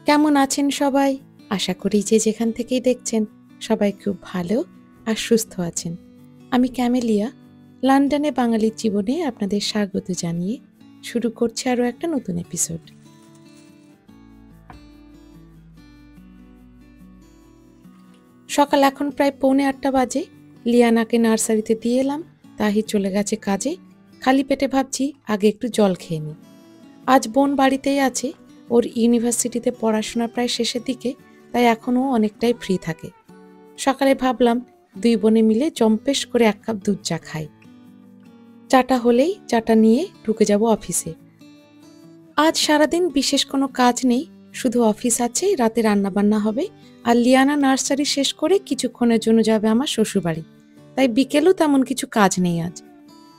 কেমন আছেন সবাই? আশা করি যে যেখান থেকেই দেখছেন সবাই খুব ভালো আর সুস্থ আছেন। আমি ক্যামেলিয়া, লন্ডনে বাঙালির জীবনে আপনাদের স্বাগত জানিয়ে শুরু করছি আরও একটা নতুন এপিসোড। সকাল এখন প্রায় 7:45 বাজে। লিয়ানাকে নার্সারিতে দিয়ে এলাম, তাহি চলে গেছে কাজে। খালি পেটে ভাবছি আগে একটু জল খেয়ে নিই। আজ বোন বাড়িতেই আছে, ওর ইউনিভার্সিটিতে পড়াশোনা প্রায় শেষের দিকে, তাই এখনও অনেকটাই ফ্রি থাকে। সকালে ভাবলাম দুই বোনে মিলে জম্পেশ করে 1 কাপ দুধ চা খাই। চাটা হলেই চাটা নিয়ে ঢুকে যাব অফিসে। আজ সারাদিন বিশেষ কোনো কাজ নেই, শুধু অফিস আছে, রাতে রান্নাবান্না হবে, আর লিয়ানা নার্সারি শেষ করে কিছুক্ষণের জন্য যাবে আমার শ্বশুরবাড়ি। তাই বিকেলেও তেমন কিছু কাজ নেই আজ।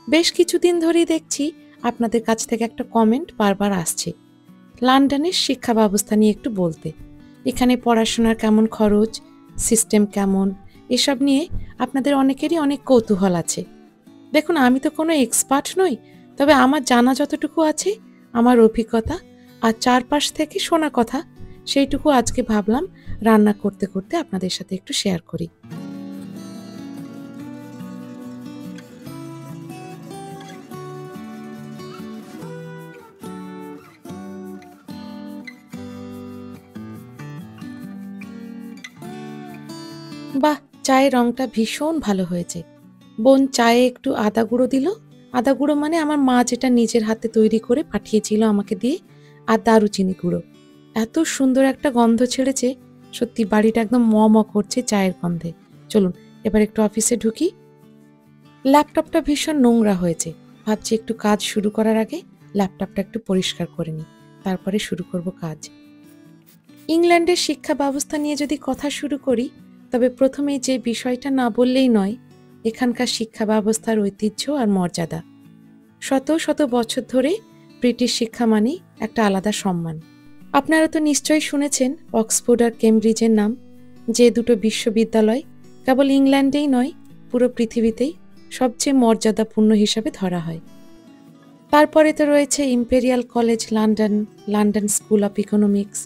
বেশ কিছুদিন ধরেই দেখছি আপনাদের কাছ থেকে একটা কমেন্ট বারবার আসছে, লন্ডনের শিক্ষা ব্যবস্থা নিয়ে একটু বলতে। এখানে পড়াশোনার কেমন খরচ, সিস্টেম কেমন, এসব নিয়ে আপনাদের অনেকেরই অনেক কৌতূহল আছে। দেখুন, আমি তো কোনো এক্সপার্ট নই, তবে আমার জানা যতটুকু আছে, আমার অভিজ্ঞতা আর চারপাশ থেকে শোনা কথা, সেইটুকু আজকে ভাবলাম রান্না করতে করতে আপনাদের সাথে একটু শেয়ার করি। বাহ, চায়ের রংটা ভীষণ ভালো হয়েছে। বোন চায়ে একটু আদা গুঁড়ো দিল। আদা গুঁড়ো মানে আমার মা যেটা নিজের হাতে তৈরি করে পাঠিয়েছিল আমাকে দিয়ে, আর দারুচিনি গুঁড়ো। এত সুন্দর একটা গন্ধ ছেড়েছে, সত্যি বাড়িটা একদম ম ম করছে চায়ের গন্ধে। চলুন এবার একটু অফিসে ঢুকি। ল্যাপটপটা ভীষণ নোংরা হয়েছে, ভাবছি একটু কাজ শুরু করার আগে ল্যাপটপটা একটু পরিষ্কার করে নিই, তারপরে শুরু করব কাজ। ইংল্যান্ডের শিক্ষা ব্যবস্থা নিয়ে যদি কথা শুরু করি, তবে প্রথমেই যে বিষয়টা না বললেই নয়, এখানকার শিক্ষা ব্যবস্থার ঐতিহ্য আর মর্যাদা। শত শত বছর ধরে ব্রিটিশ শিক্ষা মানেই একটা আলাদা সম্মান। আপনারা তো নিশ্চয়ই শুনেছেন অক্সফোর্ড আর কেমব্রিজের নাম, যে দুটো বিশ্ববিদ্যালয় কেবল ইংল্যান্ডেই নয়, পুরো পৃথিবীতেই সবচেয়ে মর্যাদাপূর্ণ হিসাবে ধরা হয়। তারপরে তো রয়েছে imperial college London, London school of economics.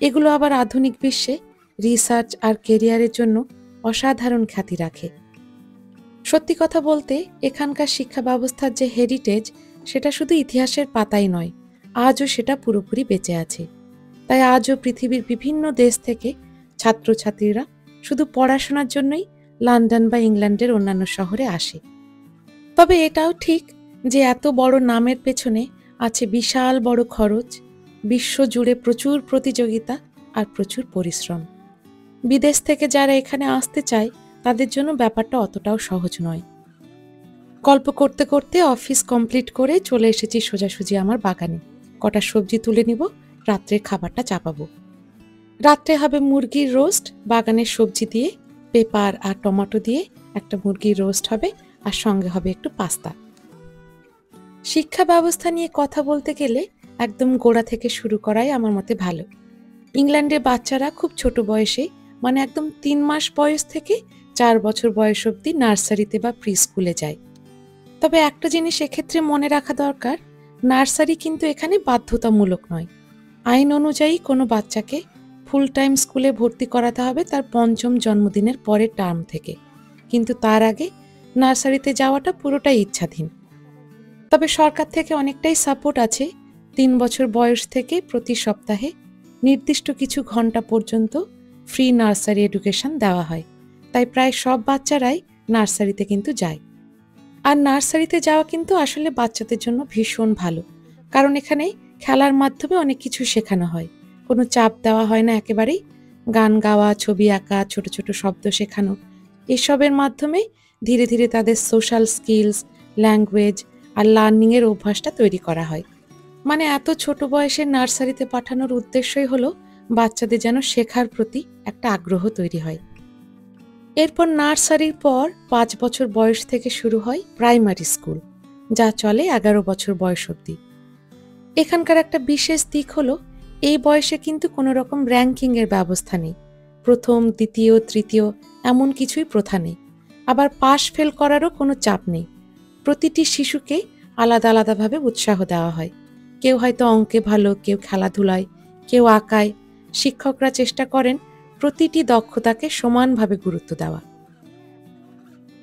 এগুলো আবার আধুনিক বিশ্বে রিসার্চ আর কেরিয়ারের জন্য অসাধারণ খ্যাতি রাখে। সত্যি কথা বলতে, এখানকার শিক্ষা ব্যবস্থার যে হেরিটেজ, সেটা শুধু ইতিহাসের পাতাই নয়, আজও সেটা পুরোপুরি বেঁচে আছে। তাই আজও পৃথিবীর বিভিন্ন দেশ থেকে ছাত্রছাত্রীরা শুধু পড়াশোনার জন্যই লন্ডন বা ইংল্যান্ডের অন্যান্য শহরে আসে। তবে এটাও ঠিক যে এত বড় নামের পেছনে আছে বিশাল বড় খরচ, বিশ্বজুড়ে প্রচুর প্রতিযোগিতা আর প্রচুর পরিশ্রম। বিদেশ থেকে যারা এখানে আসতে চায়, তাদের জন্য ব্যাপারটা অতটাও সহজ নয়। গল্প করতে করতে অফিস কমপ্লিট করে চলে এসেছি সোজাসুজি আমার বাগানে। কটা সবজি তুলে নিব, রাত্রের খাবারটা চাপাবো। রাত্রে হবে মুরগির রোস্ট, বাগানের সবজি দিয়ে, পেপার আর টমেটো দিয়ে একটা মুরগির রোস্ট হবে, আর সঙ্গে হবে একটু পাস্তা। শিক্ষা ব্যবস্থা নিয়ে কথা বলতে গেলে একদম গোড়া থেকে শুরু করাই আমার মতে ভালো। ইংল্যান্ডের বাচ্চারা খুব ছোট বয়সে, মানে একদম 3 মাস বয়স থেকে 4 বছর বয়স অবধি নার্সারিতে বা প্রি স্কুলে যায়। তবে একটা জিনিস এক্ষেত্রে মনে রাখা দরকার, নার্সারি কিন্তু এখানে বাধ্যতামূলক নয়। আইন অনুযায়ী কোনো বাচ্চাকে ফুল টাইম স্কুলে ভর্তি করাতে হবে তার 5ম জন্মদিনের পরের টার্ম থেকে, কিন্তু তার আগে নার্সারিতে যাওয়াটা পুরোটাই ইচ্ছাধীন। তবে সরকার থেকে অনেকটাই সাপোর্ট আছে। 3 বছর বয়স থেকে প্রতি সপ্তাহে নির্দিষ্ট কিছু ঘন্টা পর্যন্ত ফ্রি নার্সারি এডুকেশন দেওয়া হয়, তাই প্রায় সব বাচ্চারাই নার্সারিতে কিন্তু যায়। আর নার্সারিতে যাওয়া কিন্তু আসলে বাচ্চাদের জন্য ভীষণ ভালো, কারণ এখানে খেলার মাধ্যমে অনেক কিছু শেখানো হয়, কোনো চাপ দেওয়া হয় না একেবারেই। গান গাওয়া, ছবি আঁকা, ছোট ছোট শব্দ শেখানো, এসবের মাধ্যমে ধীরে ধীরে তাদের সোশ্যাল স্কিলস, ল্যাঙ্গুয়েজ আর লার্নিংয়ের অভ্যাসটা তৈরি করা হয়। মানে এত ছোট বয়সে নার্সারিতে পাঠানোর উদ্দেশ্যই হলো বাচ্চাদের যেন শেখার প্রতি একটা আগ্রহ তৈরি হয়। এরপর নার্সারির পর 5 বছর বয়স থেকে শুরু হয় প্রাইমারি স্কুল, যা চলে 11 বছর বয়স অবধি। এখানকার একটা বিশেষ দিক হলো, এই বয়সে কিন্তু কোনো রকম র্যাঙ্কিংয়ের ব্যবস্থা নেই। প্রথম, দ্বিতীয়, তৃতীয় এমন কিছুই প্রথা নেই। আবার পাশ ফেল করারও কোনো চাপ নেই। প্রতিটি শিশুকে আলাদা আলাদাভাবে উৎসাহ দেওয়া হয়। কেউ হয়তো অঙ্কে ভালো, কেউ খেলাধুলায়, কেউ আঁকায়, শিক্ষকরা চেষ্টা করেন প্রতিটি দক্ষতাকে সমানভাবে গুরুত্ব দেওয়া।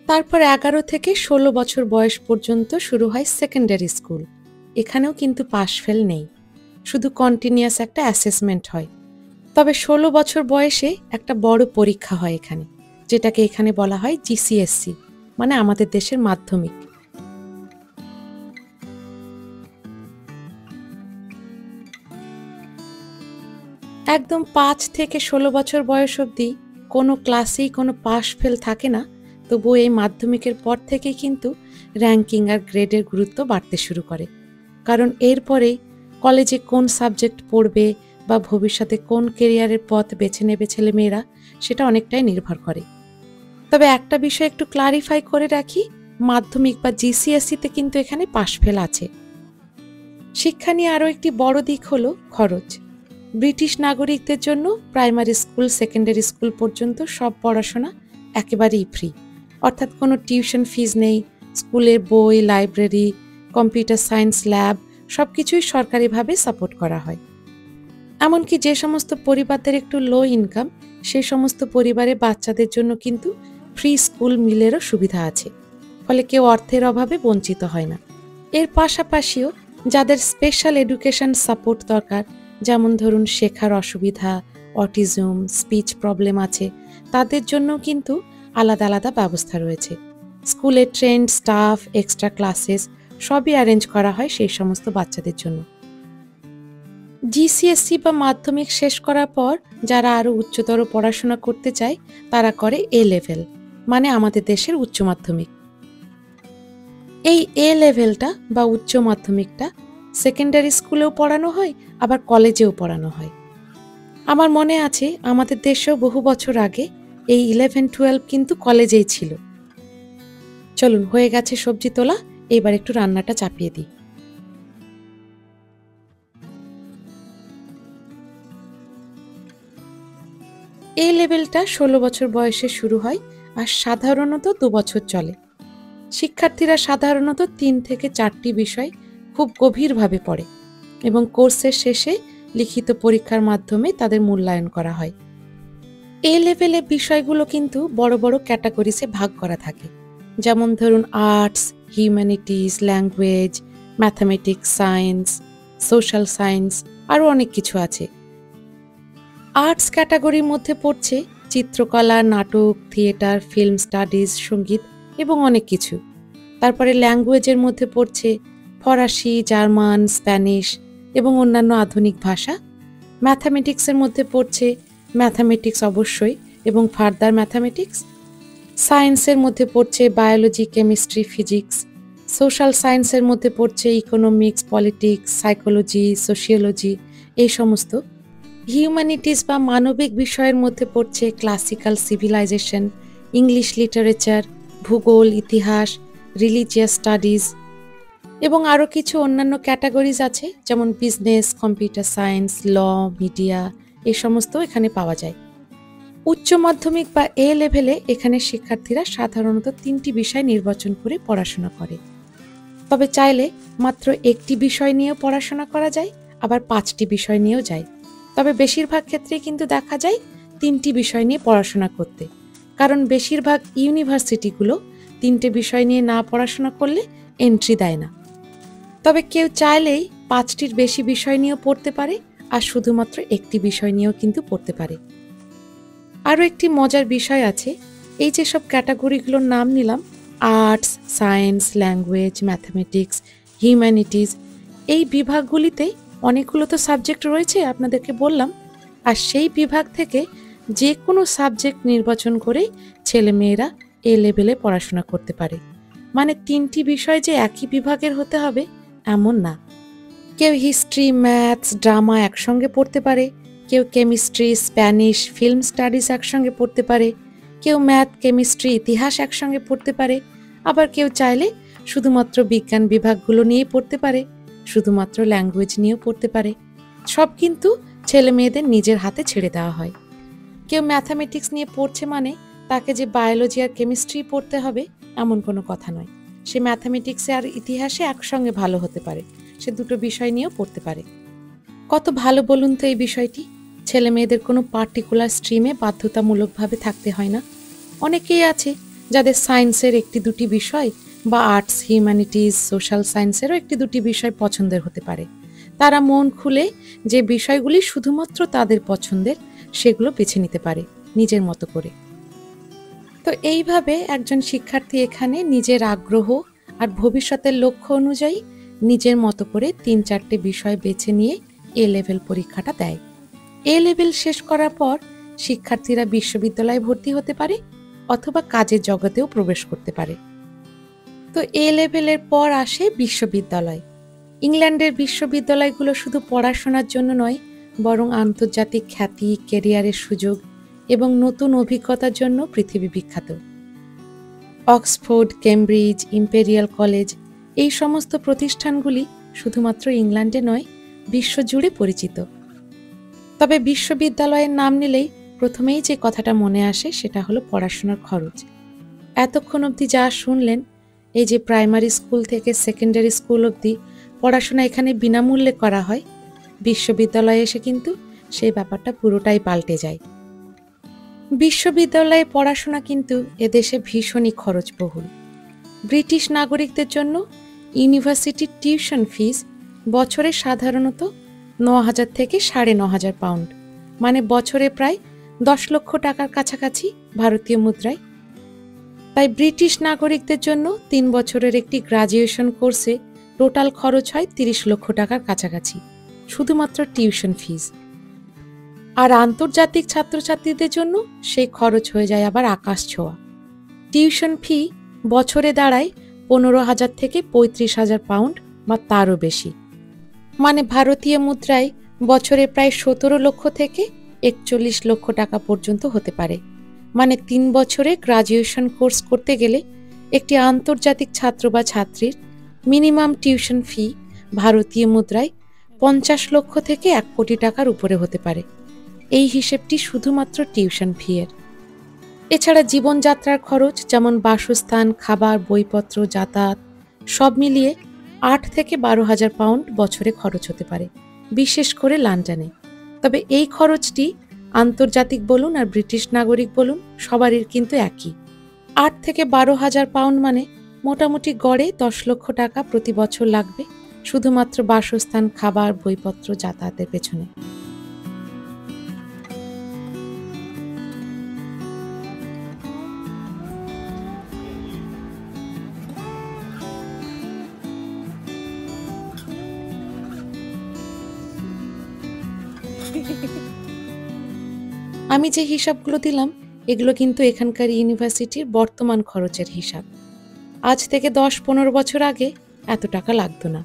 তারপর 11 থেকে 16 বছর বয়স পর্যন্ত শুরু হয় সেকেন্ডারি স্কুল। এখানেও কিন্তু পাশ ফেল নেই, শুধু কন্টিনিউয়াস একটা অ্যাসেসমেন্ট হয়। তবে 16 বছর বয়সে একটা বড় পরীক্ষা হয় এখানে, যেটাকে এখানে বলা হয় জিসিএসসি, মানে আমাদের দেশের মাধ্যমিক। একদম 5 থেকে 16 বছর বয়স অবধি কোনো ক্লাসেই কোনো পাশ ফেল থাকে না। তবুও এই মাধ্যমিকের পর থেকেই কিন্তু র্যাঙ্কিং আর গ্রেডের গুরুত্ব বাড়তে শুরু করে। কারণ এরপরেই কলেজে কোন সাবজেক্ট পড়বে বা ভবিষ্যতে কোন কেরিয়ারের পথ বেছে নেবে ছেলেমেয়েরা, সেটা অনেকটাই নির্ভর করে। তবে একটা বিষয় একটু ক্লারিফাই করে রাখি, মাধ্যমিক বা জিসিএসসিতে কিন্তু এখানে পাশ ফেল আছে। শিক্ষা নিয়ে আরও একটি বড় দিক হলো খরচ। ব্রিটিশ নাগরিকদের জন্য প্রাইমারি স্কুল, সেকেন্ডারি স্কুল পর্যন্ত সব পড়াশোনা একেবারেই ফ্রি, অর্থাৎ কোনো টিউশন ফিজ নেই। স্কুলের বই, লাইব্রেরি, কম্পিউটার সায়েন্স ল্যাব সবকিছুই সরকারিভাবে সাপোর্ট করা হয়। এমনকি যে সমস্ত পরিবারদের একটু লো ইনকাম, সেই সমস্ত পরিবারের বাচ্চাদের জন্য কিন্তু ফ্রি স্কুল মিলেরও সুবিধা আছে, ফলে কেউ অর্থের অভাবে বঞ্চিত হয় না। এর পাশাপাশিও যাদের স্পেশাল এডুকেশন সাপোর্ট দরকার, যেমন ধরুন শেখার অসুবিধা, অটিজম, স্পিচ প্রবলেম আছে, তাদের জন্য কিন্তু আলাদা আলাদা ব্যবস্থা রয়েছে। স্কুলে ট্রেন্ড স্টাফ, এক্সট্রা ক্লাসেস সবই অ্যারেঞ্জ করা হয় সেই সমস্ত বাচ্চাদের জন্য। জিসিএসসি বা মাধ্যমিক শেষ করার পর যারা আরও উচ্চতর পড়াশোনা করতে চায়, তারা করে এ লেভেল, মানে আমাদের দেশের উচ্চ মাধ্যমিক। এই এ লেভেলটা বা উচ্চ মাধ্যমিকটা সেকেন্ডারি স্কুলেও পড়ানো হয়, আবার কলেজেও পড়ানো হয়। আমার মনে আছে আমাদের দেশেও বহু বছর আগে এই 11-12 কিন্তু কলেজেই ছিল। চলুন, হয়ে গেছে সবজি তোলা, এবার একটু রান্নাটা চাপিয়ে দিই। এই লেভেলটা 16 বছর বয়সে শুরু হয় আর সাধারণত 2 বছর চলে। শিক্ষার্থীরা সাধারণত 3 থেকে 4টি বিষয় খুব গভীরভাবে পড়ে এবং কোর্সের শেষে লিখিত পরীক্ষার মাধ্যমে তাদের মূল্যায়ন করা হয়। এই লেভেলে বিষয়গুলো কিন্তু বড় বড় ক্যাটাগরিজে ভাগ করা থাকে, যেমন ধরুন arts, humanities, language, mathematics, science, social science, আরও অনেক কিছু আছে। আর্টস ক্যাটাগরির মধ্যে পড়ছে চিত্রকলা, নাটক, থিয়েটার, ফিল্ম স্টাডিজ, সঙ্গীত এবং অনেক কিছু। তারপরে ল্যাঙ্গুয়েজের মধ্যে পড়ছে ফরাসি, জার্মান, স্প্যানিশ এবং অন্যান্য আধুনিক ভাষা। ম্যাথামেটিক্সের মধ্যে পড়ছে ম্যাথামেটিক্স অবশ্যই এবং ফার্দার ম্যাথামেটিক্স। সায়েন্সের মধ্যে পড়ছে বায়োলজি, কেমিস্ট্রি, ফিজিক্স। সোশ্যাল সায়েন্সের মধ্যে পড়ছে ইকোনমিক্স, পলিটিক্স, সাইকোলজি, সোশিওলজি, এই সমস্ত। হিউম্যানিটিজ বা মানবিক বিষয়ের মধ্যে পড়ছে ক্লাসিক্যাল সিভিলাইজেশন, ইংলিশ লিটারেচার, ভূগোল, ইতিহাস, রিলিজিয়াস স্টাডিজ এবং আরও কিছু অন্যান্য ক্যাটাগরিজ আছে, যেমন বিজনেস, কম্পিউটার সায়েন্স, ল, মিডিয়া, এই সমস্ত এখানে পাওয়া যায়। উচ্চ মাধ্যমিক বা এ লেভেলে এখানে শিক্ষার্থীরা সাধারণত 3টি বিষয় নির্বাচন করে পড়াশোনা করে। তবে চাইলে মাত্র একটি বিষয় নিয়েও পড়াশোনা করা যায়, আবার 5টি বিষয় নিয়েও যায়। তবে বেশিরভাগ ক্ষেত্রেই কিন্তু দেখা যায় 3টি বিষয় নিয়ে পড়াশোনা করতে, কারণ বেশিরভাগ ইউনিভার্সিটিগুলো 3টে বিষয় নিয়ে না পড়াশোনা করলে এন্ট্রি দেয় না। তবে কেউ চাইলেই 5টির বেশি বিষয় নিয়েও পড়তে পারে, আর শুধুমাত্র একটি বিষয় নিয়েও কিন্তু পড়তে পারে। আরও একটি মজার বিষয় আছে, এই যে সব ক্যাটাগরিগুলোর নাম নিলাম, arts, science, language, mathematics, humanities, এই বিভাগগুলিতে অনেকগুলো তো সাবজেক্ট রয়েছে আপনাদেরকে বললাম, আর সেই বিভাগ থেকে যে কোনো সাবজেক্ট নির্বাচন করে ছেলেমেয়েরা এ লেভেলে পড়াশোনা করতে পারে। মানে 3টি বিষয় যে একই বিভাগের হতে হবে এমন না। কেউ হিস্ট্রি, ম্যাথস, ড্রামা একসঙ্গে পড়তে পারে, কেউ কেমিস্ট্রি, স্প্যানিশ, ফিল্ম স্টাডিজ একসঙ্গে পড়তে পারে, কেউ ম্যাথ, কেমিস্ট্রি, ইতিহাস একসঙ্গে পড়তে পারে, আবার কেউ চাইলে শুধুমাত্র বিজ্ঞান বিভাগগুলো নিয়েই পড়তে পারে, শুধুমাত্র ল্যাঙ্গুয়েজ নিয়েও পড়তে পারে। সব কিন্তু ছেলে মেয়েদের নিজের হাতে ছেড়ে দেওয়া হয়। কেউ ম্যাথামেটিক্স নিয়ে পড়ছে মানে তাকে যে বায়োলজি আর কেমিস্ট্রি পড়তে হবে এমন কোনো কথা নয়। সে ম্যাথামেটিক্সে আর ইতিহাসে একসঙ্গে ভালো হতে পারে, সে দুটো বিষয় নিয়েও পড়তে পারে। কত ভালো বলুন তো এই বিষয়টি! ছেলে মেয়েদের কোনো পার্টিকুলার স্ট্রিমে বাধ্যতামূলকভাবে থাকতে হয় না। অনেকেই আছে যাদের সায়েন্সের একটি দুটি বিষয় বা আর্টস, হিউম্যানিটিজ, সোশ্যাল সায়েন্সেরও একটি দুটি বিষয় পছন্দের হতে পারে। তারা মন খুলে যে বিষয়গুলি শুধুমাত্র তাদের পছন্দের সেগুলো বেছে নিতে পারে নিজের মতো করে। তো এইভাবে একজন শিক্ষার্থী এখানে নিজের আগ্রহ আর ভবিষ্যতের লক্ষ্য অনুযায়ী নিজের মতো করে ৩-৪টে বিষয় বেছে নিয়ে এ লেভেল পরীক্ষাটা দেয়। এ লেভেল শেষ করার পর শিক্ষার্থীরা বিশ্ববিদ্যালয়ে ভর্তি হতে পারে অথবা কাজের জগতেও প্রবেশ করতে পারে। তো এ লেভেলের পর আসে বিশ্ববিদ্যালয়। ইংল্যান্ডের বিশ্ববিদ্যালয়গুলো শুধু পড়াশোনার জন্য নয়, বরং আন্তর্জাতিক খ্যাতি, ক্যারিয়ারের সুযোগ এবং নতুন অভিজ্ঞতার জন্য পৃথিবী বিখ্যাত। অক্সফোর্ড, কেমব্রিজ, ইম্পেরিয়াল কলেজ এই সমস্ত প্রতিষ্ঠানগুলি শুধুমাত্র ইংল্যান্ডে নয়, বিশ্বজুড়ে পরিচিত। তবে বিশ্ববিদ্যালয়ের নাম নিলেই প্রথমেই যে কথাটা মনে আসে সেটা হলো পড়াশোনার খরচ। এতক্ষণ অবধি যা শুনলেন, এই যে প্রাইমারি স্কুল থেকে সেকেন্ডারি স্কুল অবধি পড়াশোনা এখানে বিনামূল্যে করা হয়, বিশ্ববিদ্যালয়ে এসে কিন্তু সেই ব্যাপারটা পুরোটাই পাল্টে যায়। বিশ্ববিদ্যালয়ে পড়াশোনা কিন্তু এদেশে ভীষণই খরচবহুল। ব্রিটিশ নাগরিকদের জন্য ইউনিভার্সিটির টিউশন ফিস বছরে সাধারণত ৯,০০০ থেকে ৯,৫০০ পাউন্ড, মানে বছরে প্রায় ১০ লক্ষ টাকার কাছাকাছি ভারতীয় মুদ্রায়। তাই ব্রিটিশ নাগরিকদের জন্য ৩ বছরের একটি গ্রাজুয়েশন কোর্সে টোটাল খরচ হয় ৩০ লক্ষ টাকার কাছাকাছি, শুধুমাত্র টিউশন ফিস। আর আন্তর্জাতিক ছাত্রছাত্রীদের জন্য সেই খরচ হয়ে যায় আবার আকাশ ছোঁয়া। টিউশন ফি বছরে দাঁড়ায় ১৫,০০০ থেকে ৩৫,০০০ পাউন্ড বা তারও বেশি, মানে ভারতীয় মুদ্রায় বছরে প্রায় ১৭ লক্ষ থেকে ৪১ লক্ষ টাকা পর্যন্ত হতে পারে। মানে ৩ বছরে গ্রাজুয়েশন কোর্স করতে গেলে একটি আন্তর্জাতিক ছাত্র বা ছাত্রীর মিনিমাম টিউশন ফি ভারতীয় মুদ্রায় ৫০ লক্ষ থেকে ১ কোটি টাকার উপরে হতে পারে। এই হিসেবটি শুধুমাত্র টিউশন ফি এর। এছাড়া জীবনযাত্রার খরচ, যেমন বাসস্থান, খাবার, বইপত্র, যাতায়াত সব মিলিয়ে ৮ থেকে ১২,০০০ পাউন্ড বছরে খরচ হতে পারে, বিশেষ করে লন্ডনে। তবে এই খরচটি আন্তর্জাতিক বলুন আর ব্রিটিশ নাগরিক বলুন, সবারই কিন্তু একই। ৮ থেকে ১২,০০০ পাউন্ড মানে মোটামুটি গড়ে ১০ লক্ষ টাকা প্রতি বছর লাগবে শুধুমাত্র বাসস্থান, খাবার, বইপত্র, যাতায়াতের পেছনে। আমি যে হিসাবগুলো দিলাম এগুলো কিন্তু এখানকার ইউনিভার্সিটির বর্তমান খরচের হিসাব। আজ থেকে ১০-১৫ বছর আগে এত টাকা লাগতো না।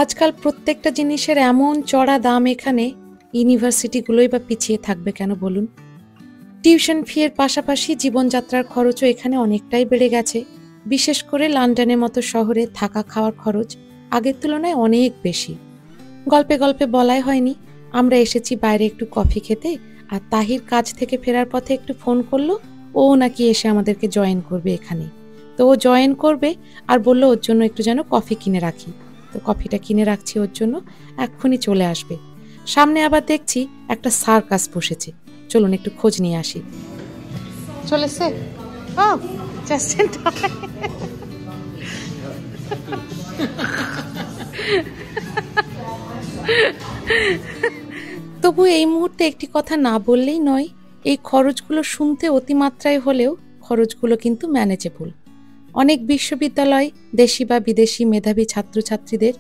আজকাল প্রত্যেকটা জিনিসের এমন চড়া দাম, এখানে ইউনিভার্সিটিগুলোই বা পিছিয়ে থাকবে কেন বলুন? টিউশন ফি এর পাশাপাশি জীবনযাত্রার খরচও এখানে অনেকটাই বেড়ে গেছে। বিশেষ করে লন্ডনের মতো শহরে থাকা খাওয়ার খরচ আগের তুলনায় অনেক বেশি। গল্পে গল্পে বলাই হয়নি, আমরা এসেছি বাইরে একটু কফি খেতে, আর তাহির কাজ থেকে ফেরার পথে একটু ফোন করলো, ও নাকি এসে আমাদেরকে জয়েন করবে এখানে। তো ও জয়েন করবে আর বললো ওর জন্য একটু যেন কফি কিনে রাখি। তো কফিটা কিনে রাখছি ওর জন্য, এক্ষুনি চলে আসবে। সামনে আবার দেখছি একটা সার্কাস বসেছে, চলুন একটু খোঁজ নিয়ে আসি। চলেছে? তবু এই মুহূর্তে একটি কথা না বললেই নয়, এই খরচগুলো শুনতে অতিমাত্রায় হলেও খরচগুলো কিন্তু ম্যানেজেবল। অনেক বিশ্ববিদ্যালয় দেশি বা বিদেশি মেধাবী ছাত্রছাত্রীদের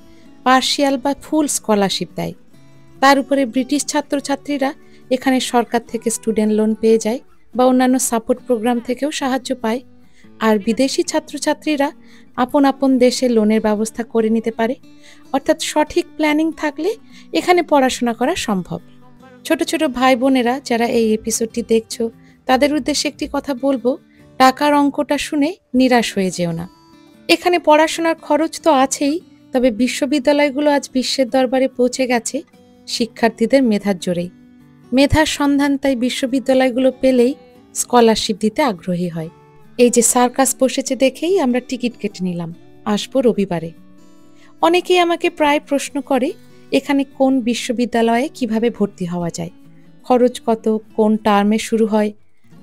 পার্শিয়াল বা ফুল স্কলারশিপ দেয়। তার উপরে ব্রিটিশ ছাত্রছাত্রীরা এখানে সরকার থেকে স্টুডেন্ট লোন পেয়ে যায় বা অন্যান্য সাপোর্ট প্রোগ্রাম থেকেও সাহায্য পায়। আর বিদেশি ছাত্রছাত্রীরা আপন আপন দেশে লোনের ব্যবস্থা করে নিতে পারে। অর্থাৎ সঠিক প্ল্যানিং থাকলে এখানে পড়াশোনা করা সম্ভব। ছোট ছোট ভাই বোনেরা যারা এই এপিসোডটি দেখছো, তাদের উদ্দেশ্যে একটি কথা বলবো, টাকার অঙ্কটা শুনে নিরাশ হয়ে যেও না। এখানে পড়াশোনার খরচ তো আছেই, তবে বিশ্ববিদ্যালয়গুলো আজ বিশ্বের দরবারে পৌঁছে গেছে শিক্ষার্থীদের মেধার জোরেই। মেধার সন্ধান তাই বিশ্ববিদ্যালয়গুলো পেলেই স্কলারশিপ দিতে আগ্রহী হয়। এই যে সার্কাস বসেছে দেখেই আমরা টিকিট কেটে নিলাম, আসবো রবিবারে। অনেকেই আমাকে প্রায় প্রশ্ন করে, এখানে কোন বিশ্ববিদ্যালয়ে কিভাবে ভর্তি হওয়া যায়, খরচ কত, কোন টার্মে শুরু হয়।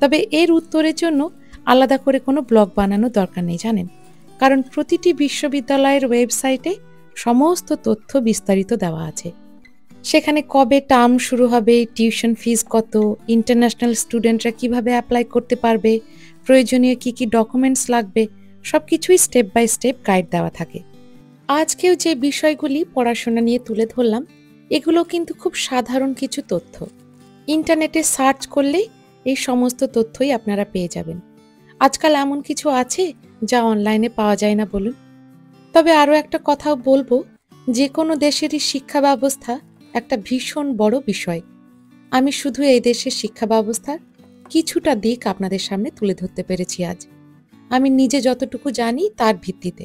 তবে এর উত্তরের জন্য আলাদা করে কোনো ব্লগ বানানোর দরকার নেই জানেন, কারণ প্রতিটি বিশ্ববিদ্যালয়ের ওয়েবসাইটে সমস্ত তথ্য বিস্তারিত দেওয়া আছে। সেখানে কবে টার্ম শুরু হবে, টিউশন ফিস কত, ইন্টারন্যাশনাল স্টুডেন্টরা কিভাবে অ্যাপ্লাই করতে পারবে, প্রয়োজনীয় কি কি ডকুমেন্টস লাগবে, সবকিছুই স্টেপ বাই স্টেপ গাইড দেওয়া থাকে। আজকেও যে বিষয়গুলি পড়াশোনা নিয়ে তুলে ধরলাম, এগুলো কিন্তু খুব সাধারণ কিছু তথ্য। ইন্টারনেটে সার্চ করলেই এই সমস্ত তথ্যই আপনারা পেয়ে যাবেন। আজকাল এমন কিছু আছে যা অনলাইনে পাওয়া যায় না বলুন। তবে আরও একটা কথাও বলবো, যে কোনো দেশেরই শিক্ষা ব্যবস্থা একটা ভীষণ বড় বিষয়। আমি শুধু এই দেশের শিক্ষা ব্যবস্থার কিছুটা দিক আপনাদের সামনে তুলে ধরতে পেরেছি আজ, আমি নিজে যতটুকু জানি তার ভিত্তিতে।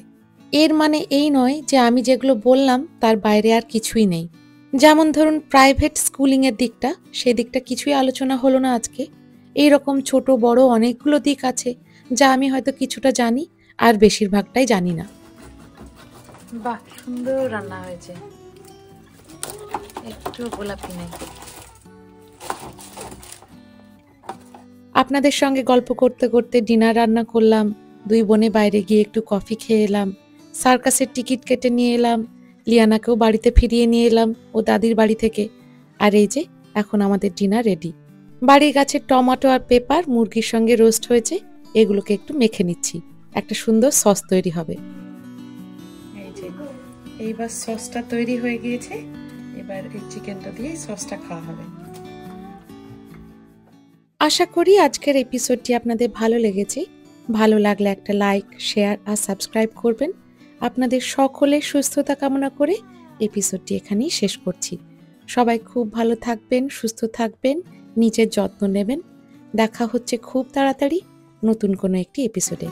এর মানে এই নয় যে আমি যেগুলো বললাম তার বাইরে আর কিছুই নেই। যেমন ধরুন প্রাইভেট স্কুলিংয়ের দিকটা, সেই দিকটা কিছুই আলোচনা হলো না আজকে। এইরকম ছোট বড় অনেকগুলো দিক আছে যা আমি হয়তো কিছুটা জানি আর বেশিরভাগটাই জানি না। বাহ, সুন্দর রান্না হয়েছে, একটু গোলাপি নেই। আপনাদের সঙ্গে গল্প করতে করতে ডিনার রান্না করলাম, দুই বোনে বাইরে গিয়ে একটু কফি খেয়ে এলাম, সার্কাসের টিকিট কেটে নিয়ে এলাম, লিয়ানাকেও বাড়িতে ফিরিয়ে নিয়ে এলাম ও দাদির বাড়ি থেকে। আর এই যে এখন আমাদের ডিনার রেডি। বাড়ির গাছের টমেটো আর পেপার মুরগির সঙ্গে রোস্ট হয়েছে, এগুলোকে একটু মেখে নিচ্ছি, একটা সুন্দর সস তৈরি হবে। এই যে এইবার সসটা তৈরি হয়ে গিয়েছে, এবার এই চিকেনটা দিয়ে সসটা খাওয়া হবে। আশা করি আজকের এপিসোডটি আপনাদের ভালো লেগেছে। ভালো লাগলে একটা লাইক, শেয়ার আর সাবস্ক্রাইব করবেন। আপনাদের সকলের সুস্থতা কামনা করে এপিসোডটি এখানেই শেষ করছি। সবাই খুব ভালো থাকবেন, সুস্থ থাকবেন, নিজের যত্ন নেবেন। দেখা হচ্ছে খুব তাড়াতাড়ি নতুন কোনো একটি এপিসোডে।